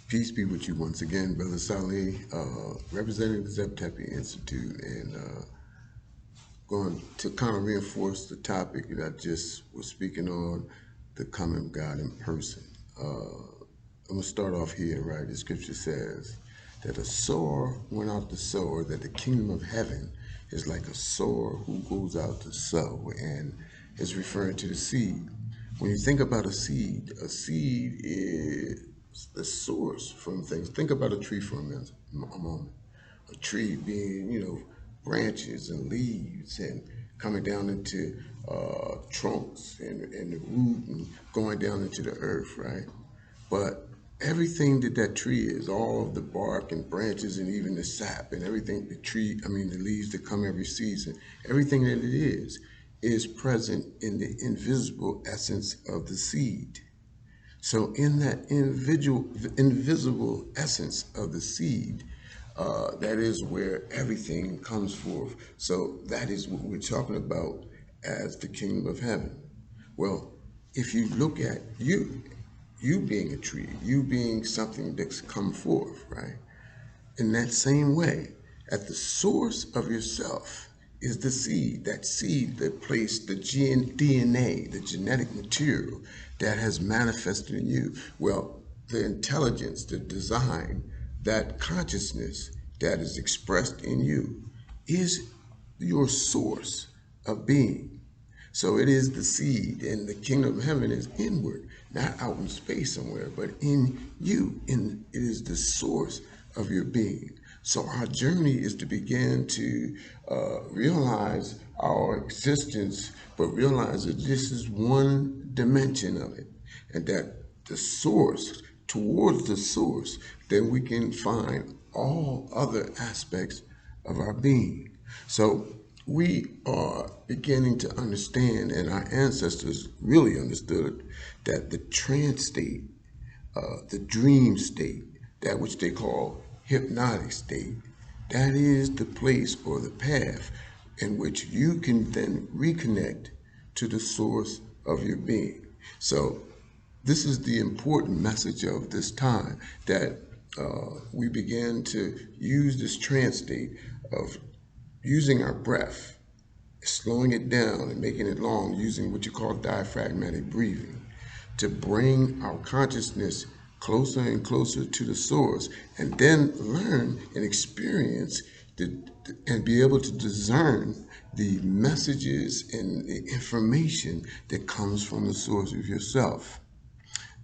Peace be with you once again, Brother Saleh, representing the Zeptepi Institute, and going to kind of reinforce the topic that I just was speaking on, the coming of God in person. I'm going to start off here, right? The scripture says that a sower went out to sow, or that the kingdom of heaven is like a sower who goes out to sow, and is referring to the seed. When you think about a seed is the source from things. Think about a tree for a moment. A tree being, branches and leaves and coming down into trunks and the root and going down into the earth, right? But everything that tree is, all of the bark and branches and even the sap and everything, the leaves that come every season, everything that it is present in the invisible essence of the seed. So in that invisible essence of the seed, that is where everything comes forth. So that is what we're talking about as the kingdom of heaven. Well, if you look at you being a tree, you being something that's come forth, right? In that same way, at the source of yourself is the seed, that placed the DNA, the genetic material that has manifested in you. Well, the intelligence, the design, that consciousness that is expressed in you is your source of being. So it is the seed, and the kingdom of heaven is inward, not out in space somewhere, but in you. It is the source of your being. So our journey is to begin to realize our existence, but realize that this is one dimension of it, and that the source, towards the source, then we can find all other aspects of our being. So we are beginning to understand, and our ancestors really understood, that the trance state, the dream state, that which they call hypnotic state, that is the place or the path in which you can then reconnect to the source of your being. So this is the important message of this time, that we begin to use this trance state of using our breath, slowing it down and making it long, using what you call diaphragmatic breathing, to bring our consciousness closer and closer to the source, and then learn and experience and be able to discern the messages and the information that comes from the source of yourself.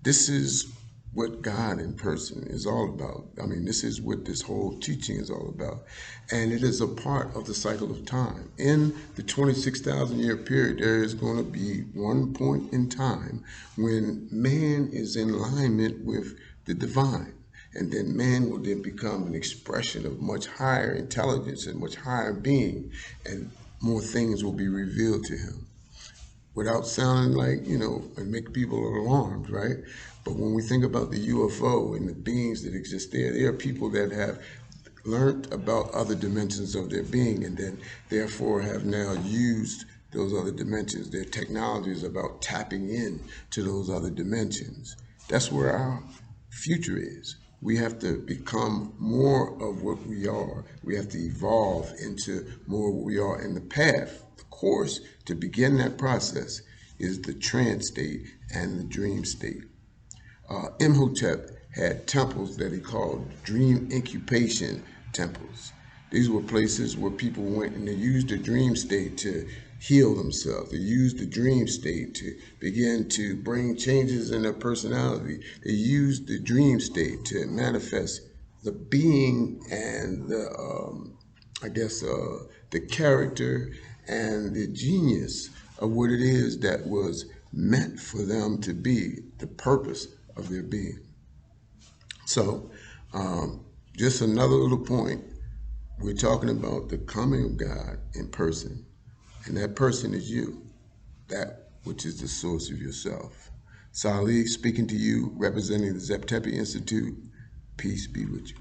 This is what God in person is all about. This is what this whole teaching is all about. And it is a part of the cycle of time. In the 26,000 year period, there is going to be one point in time when man is in alignment with the divine. And then man will then become an expression of much higher intelligence and much higher being, and more things will be revealed to him. Without sounding like, and make people alarmed, right? But when we think about the UFO and the beings that exist there are people that have learned about other dimensions of their being, and then therefore have now used those other dimensions. Their technology is about tapping in to those other dimensions. That's where our future is. We have to become more of what we are. We have to evolve into more of what we are. And the path, the course to begin that process, is the trance state and the dream state. Imhotep had temples that he called dream incubation temples. These were places where people went and they used the dream state to heal themselves. They used the dream state to begin to bring changes in their personality. They used the dream state to manifest the being and the character and the genius of what it is that was meant for them to be, the purpose of their being. So, just another little point. We're talking about the coming of God in person, and that person is you, that which is the source of yourself. Salih speaking to you, representing the Zeptepi Institute. Peace be with you.